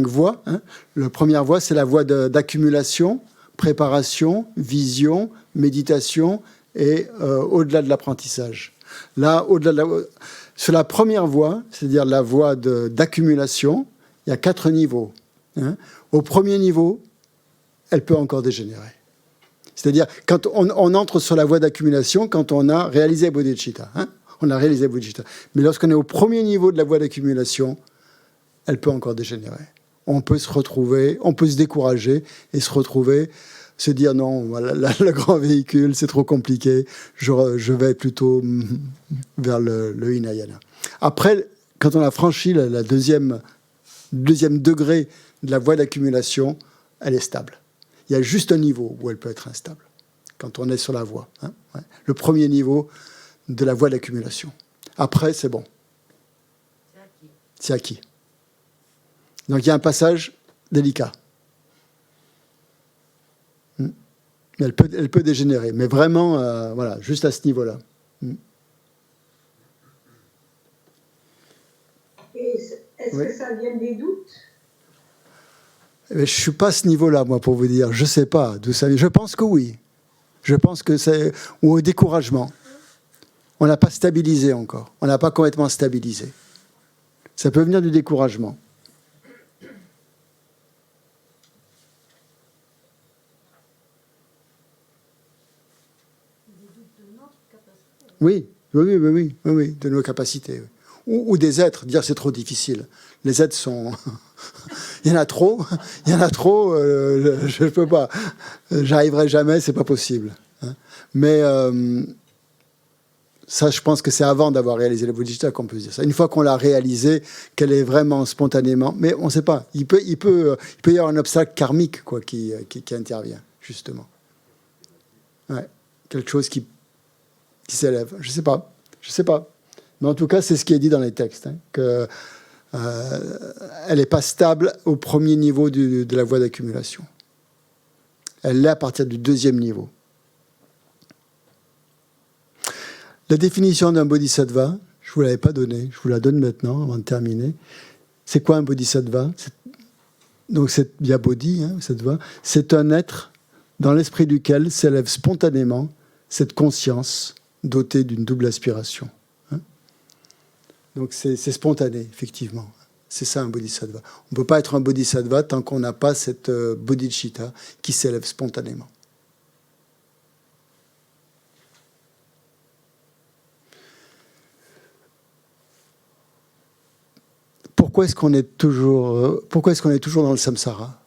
voies. Hein. La première voie, c'est la voie d'accumulation, préparation, vision, méditation et au-delà de l'apprentissage. Là, sur la première voie, c'est-à-dire la voie d'accumulation, il y a 4 niveaux. Hein. Au premier niveau, elle peut encore dégénérer. C'est-à-dire, quand on entre sur la voie d'accumulation, quand on a réalisé bodhicitta. Hein, on a réalisé bodhicitta. Mais lorsqu'on est au premier niveau de la voie d'accumulation, elle peut encore dégénérer. On peut se retrouver, on peut se décourager et se retrouver, se dire non, voilà, le grand véhicule, c'est trop compliqué, je vais plutôt vers le Hinayana. Après, quand on a franchi la deuxième degré de la voie d'accumulation, elle est stable. Il y a juste un niveau où elle peut être instable, quand on est sur la voie. Hein, ouais. Le premier niveau de la voie d'accumulation. Après, c'est bon. C'est acquis. Donc il y a un passage délicat. Elle peut dégénérer, mais vraiment, voilà, juste à ce niveau-là. Est-ce que ça vient des doutes? Je ne suis pas à ce niveau-là, moi, pour vous dire. Je ne sais pas d'où ça vient. Je pense que oui. Je pense que c'est... Ou au découragement. On n'a pas stabilisé encore. On n'a pas complètement stabilisé. Ça peut venir du découragement. Oui, de nos capacités. Ou des êtres, dire c'est trop difficile. Les êtres sont... il y en a trop, je ne peux pas. J'arriverai jamais, c'est pas possible. Hein. Mais ça, je pense que c'est avant d'avoir réalisé la bodhicitta qu'on peut se dire ça. Une fois qu'on l'a réalisé, qu'elle est vraiment spontanément... Mais on ne sait pas. Il peut y avoir un obstacle karmique quoi, qui intervient, justement. Ouais. Quelque chose qui s'élève. Je ne sais pas. Mais en tout cas, c'est ce qui est dit dans les textes, hein, que elle n'est pas stable au premier niveau de la voie d'accumulation. Elle l'est à partir du deuxième niveau. La définition d'un bodhisattva, je ne vous l'avais pas donnée, je vous la donne maintenant avant de terminer. C'est quoi un bodhisattva? Donc il y a bodhi, hein, sattva. C'est un être dans l'esprit duquel s'élève spontanément cette conscience dotée d'une double aspiration. Donc c'est spontané, effectivement. C'est ça un bodhisattva. On ne peut pas être un bodhisattva tant qu'on n'a pas cette bodhicitta qui s'élève spontanément. Pourquoi est-ce qu'on est toujours dans le samsara?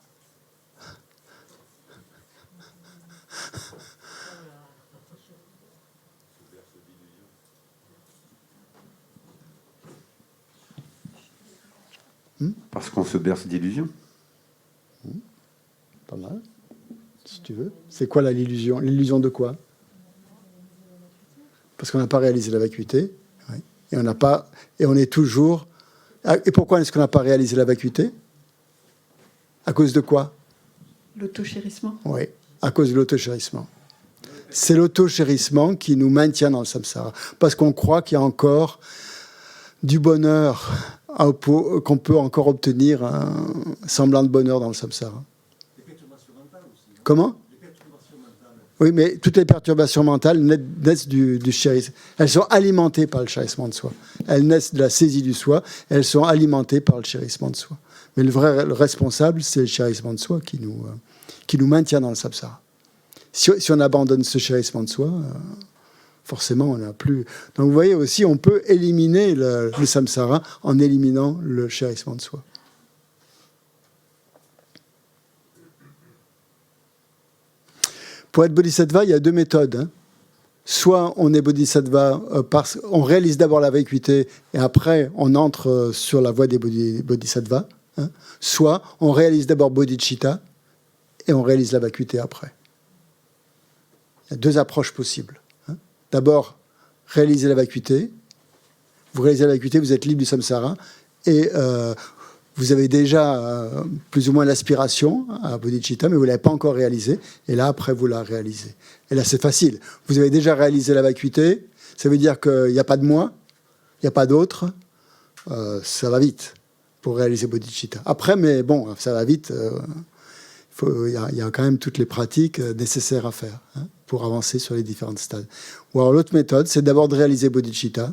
Parce qu'on se berce d'illusions. Pas mal, si tu veux. C'est quoi l'illusion? L'illusion de quoi? Parce qu'on n'a pas réalisé la vacuité. Oui. Et on est toujours... Et pourquoi est-ce qu'on n'a pas réalisé la vacuité? À cause de quoi? L'auto-chérissement. Oui, à cause de l'auto-chérissement. C'est l'auto-chérissement qui nous maintient dans le samsara. Parce qu'on croit qu'il y a encore du bonheur qu'on peut encore obtenir un semblant de bonheur dans le samsara. Les perturbations mentales aussi. Comment? Les perturbations mentales. Oui, mais toutes les perturbations mentales naissent du chérissement. Elles sont alimentées par le chérissement de soi. Elles naissent de la saisie du soi. Elles sont alimentées par le chérissement de soi. Mais le responsable, c'est le chérissement de soi qui nous maintient dans le samsara. Si on abandonne ce chérissement de soi... forcément, on n'a plus... Donc, vous voyez aussi, on peut éliminer le samsara en éliminant le chérissement de soi. Pour être bodhisattva, il y a 2 méthodes. Hein. soit on est bodhisattva, on réalise d'abord la vacuité et après on entre sur la voie des bodhisattvas, hein, soit on réalise d'abord bodhicitta et on réalise la vacuité après. Il y a deux approches possibles. Hein. D'abord, réaliser la vacuité. Vous réalisez la vacuité, vous êtes libre du samsara et vous avez déjà plus ou moins l'aspiration à bodhicitta, mais vous ne l'avez pas encore réalisé. Et là, après, vous la réalisez. Et là, c'est facile. Vous avez déjà réalisé la vacuité. Ça veut dire qu'il n'y a pas de moi, il n'y a pas d'autre. Ça va vite pour réaliser bodhicitta. Après, mais bon, ça va vite. Il y a quand même toutes les pratiques nécessaires à faire, hein, pour avancer sur les différents stades. Ou alors, l'autre méthode, c'est d'abord de réaliser bodhicitta.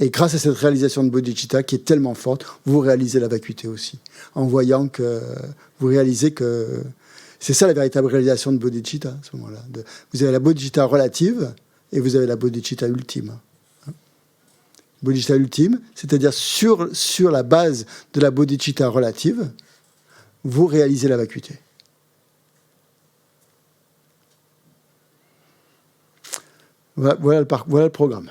Et grâce à cette réalisation de bodhicitta qui est tellement forte, vous réalisez la vacuité aussi. En voyant que vous réalisez que c'est ça la véritable réalisation de bodhicitta à ce moment-là. Vous avez la bodhicitta relative et vous avez la bodhicitta ultime. Bodhicitta ultime, c'est-à-dire sur la base de la bodhicitta relative, vous réalisez la vacuité. Voilà le programme.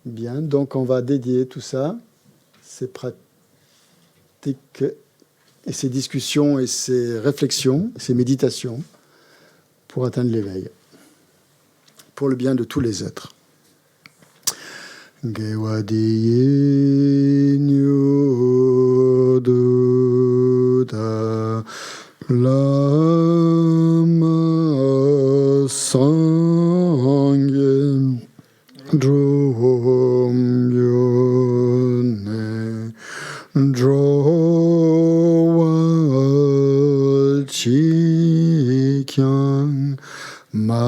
Bien, donc on va dédier tout ça, ces pratiques et ces discussions et ces réflexions, ces méditations, pour atteindre l'éveil, pour le bien de tous les êtres. Gewadiye Nyoduda Lama Sangye Drom Yone Drowal Chikyang Malupa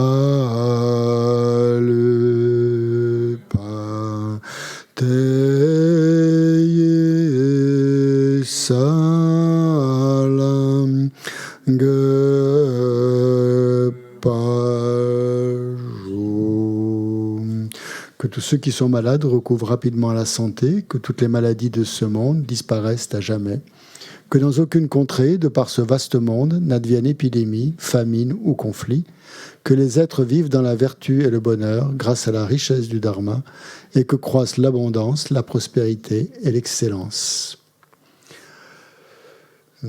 Teye Salam Que tous ceux qui sont malades recouvrent rapidement la santé, que toutes les maladies de ce monde disparaissent à jamais, que dans aucune contrée, de par ce vaste monde, n'advienne épidémie, famine ou conflit, que les êtres vivent dans la vertu et le bonheur grâce à la richesse du Dharma, et que croissent l'abondance, la prospérité et l'excellence.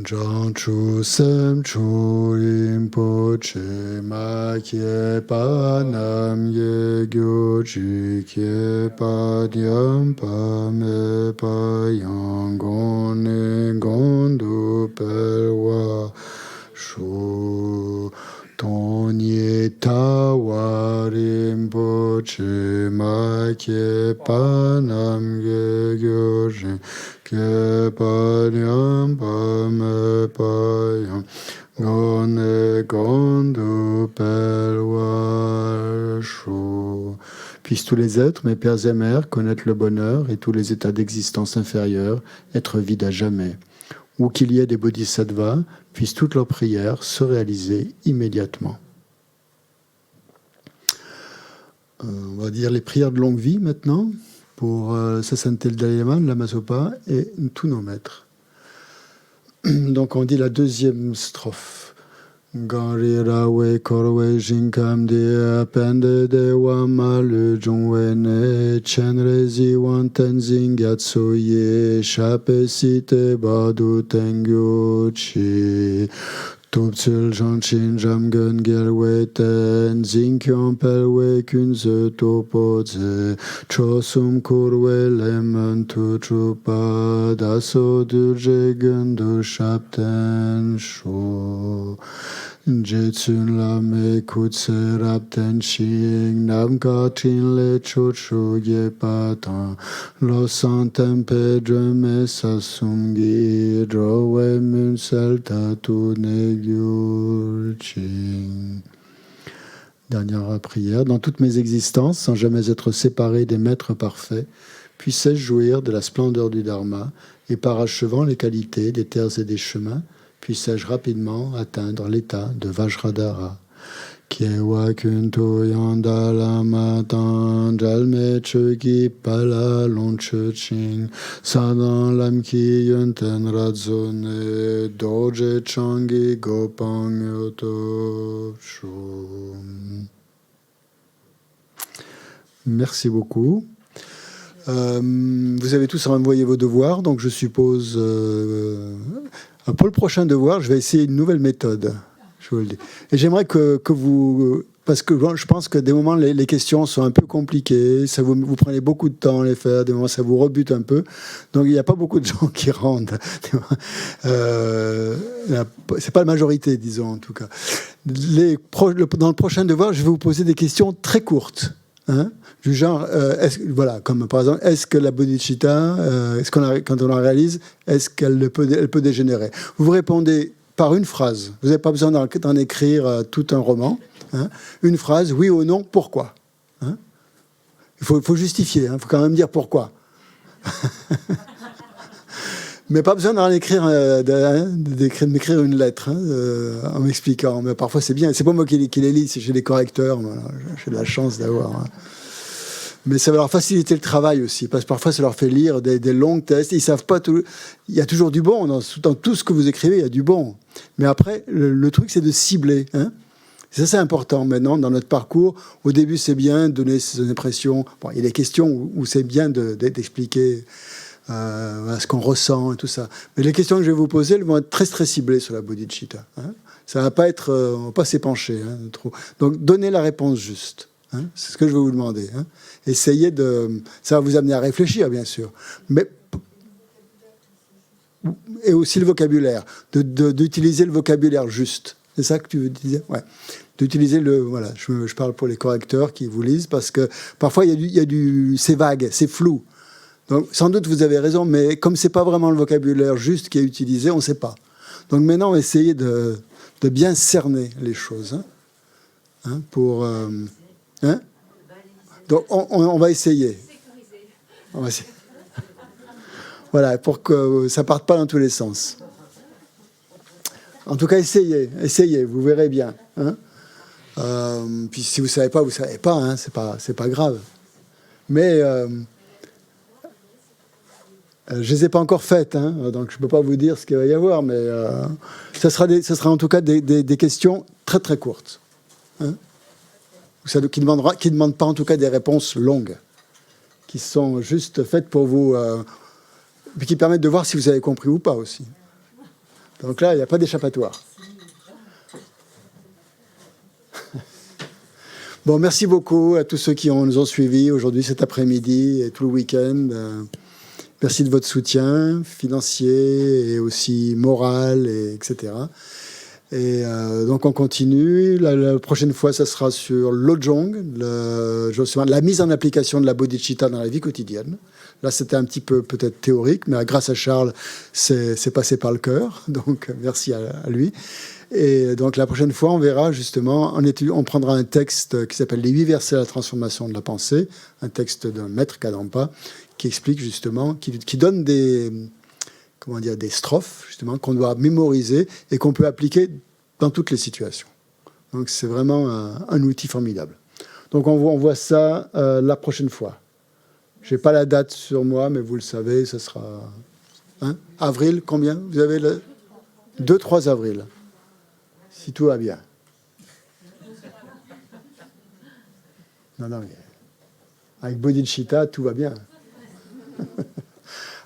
Janchu sem chu rinpoche ma kye pa nam ye gyo chi kye pa dyam pa me pa yang gon ne gon du per wa shu ton ye ta wa rinpoche ma kye pa nam ye gyo chi que pariam pame payam gone gondo pelwashu. Puissent tous les êtres, mes pères et mères, connaître le bonheur et tous les états d'existence inférieurs, être vides à jamais. Où qu'il y ait des bodhisattvas, puissent toutes leurs prières se réaliser immédiatement. On va dire les prières de longue vie maintenant, pour Sa Sainteté le Dalai Lama, Lama Zopa et tous nos maîtres. Donc on dit la deuxième strophe. Gari rawe korwe jinkam de apende de wama le jongwe ne chenre zi wanten zingyatso ye shape site badu tengyo chi. Tupsul janchin jamgun gelwe ten zinkyon pelwe kunze topoze chosum kurwe lemen tuchupa daso durje gundu shapten sho. Jetsun lame kutse rapten shing nam katin le chocho ye patan lo santem pedre me sasumgi drowe munsel tatu negyur ching. Dernière prière. Dans toutes mes existences, sans jamais être séparé des maîtres parfaits, puisse-je jouir de la splendeur du Dharma et parachevant les qualités des terres et des chemins, puisse-je rapidement atteindre l'état de Vajradhara. Kiewa kunto yanda lama tan Chanjal me Chogi Pala Lonche Ching Sadan Lamki Yunten Radzone Doje Changi Gopang Yoto Shum. Merci beaucoup. Vous avez tous envoyé vos devoirs, donc je suppose pour le prochain devoir, je vais essayer une nouvelle méthode. Je vous le dis. Et j'aimerais que vous, parce que je pense que des moments les questions sont un peu compliquées, ça vous prenez beaucoup de temps à les faire, des moments ça vous rebute un peu, donc il n'y a pas beaucoup de gens qui rendent. C'est pas la majorité, disons en tout cas. Dans le prochain devoir, je vais vous poser des questions très courtes. Hein, du genre, voilà, comme par exemple, est-ce que la bodhicitta, quand on la réalise, est-ce qu'elle peut dégénérer? Vous répondez par une phrase. Vous n'avez pas besoin d'en écrire tout un roman. Hein, une phrase, oui ou non, pourquoi? Hein, il faut justifier. Il faut quand même dire pourquoi. Mais pas besoin d'en écrire, de m'écrire une lettre en m'expliquant. Mais parfois c'est bien. C'est pas moi qui les lis, c'est chez les correcteurs. Voilà, j'ai de la chance d'avoir. Hein. Mais ça va leur faciliter le travail aussi, parce que parfois ça leur fait lire des longs tests. Ils savent pas tout. Il y a toujours du bon dans tout ce que vous écrivez. Il y a du bon. Mais après, le truc c'est de cibler. Hein. Ça c'est important maintenant dans notre parcours. Au début c'est bien de donner ses impressions. Bon, il y a des questions où c'est bien d'expliquer. Ce qu'on ressent et tout ça. Mais les questions que je vais vous poser, elles vont être très ciblées sur la bodhicitta. Hein. Ça va pas être, on va pas s'épancher trop. Donc donnez la réponse juste. Hein. C'est ce que je vais vous demander. Hein. Essayez de, ça va vous amener à réfléchir bien sûr, mais et aussi le vocabulaire, d'utiliser le vocabulaire juste. C'est ça que tu disais, ouais. D'utiliser voilà. Je parle pour les correcteurs qui vous lisent parce que parfois c'est vague, c'est flou. Donc, sans doute, vous avez raison, mais comme c'est pas vraiment le vocabulaire juste qui est utilisé, on ne sait pas. Donc maintenant, essayez de bien cerner les choses. Hein, pour, hein. Donc, on va essayer. On va essayer. Voilà, pour que ça parte pas dans tous les sens. En tout cas, essayez, vous verrez bien. Hein. Puis si vous savez pas, vous savez pas. Hein, c'est pas grave. Mais je les ai pas encore faites, hein, donc je peux pas vous dire ce qu'il va y avoir, mais ça sera en tout cas des questions très très courtes, hein, qui demandent pas en tout cas des réponses longues, qui sont juste faites pour vous, qui permettent de voir si vous avez compris ou pas aussi. Donc là, il n'y a pas d'échappatoire. Bon, merci beaucoup à tous ceux qui nous ont suivis aujourd'hui, cet après-midi et tout le week-end. Merci de votre soutien financier et aussi moral, etc. Et donc on continue. La prochaine fois, ça sera sur l'Ojong, la mise en application de la bodhicitta dans la vie quotidienne. Là, c'était un petit peu peut-être théorique, mais grâce à Charles, c'est passé par le cœur. Donc merci à lui. Et donc la prochaine fois, on verra justement, on prendra un texte qui s'appelle « Les 8 versets à la transformation de la pensée », un texte d'un maître Kadampa, qui explique justement, qui donne des strophes justement qu'on doit mémoriser et qu'on peut appliquer dans toutes les situations. Donc c'est vraiment un outil formidable. Donc on voit ça la prochaine fois. J'ai pas la date sur moi, mais vous le savez, ça sera avril. Combien? Vous avez le 2-3 avril, si tout va bien. Non, mais avec bodhicitta, tout va bien.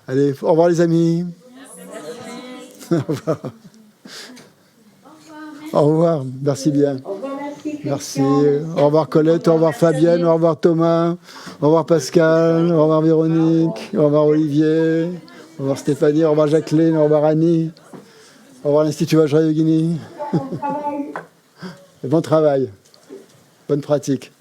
Allez, au revoir les amis. Au revoir. Au revoir, merci bien. Au revoir, merci. Au revoir Colette, au revoir Fabienne, au revoir Thomas, au revoir Pascal, au revoir Véronique, au revoir Olivier, au revoir Stéphanie, au revoir Jacqueline, au revoir Annie, au revoir l'Institut Vajrayogini. Bon travail, bonne pratique.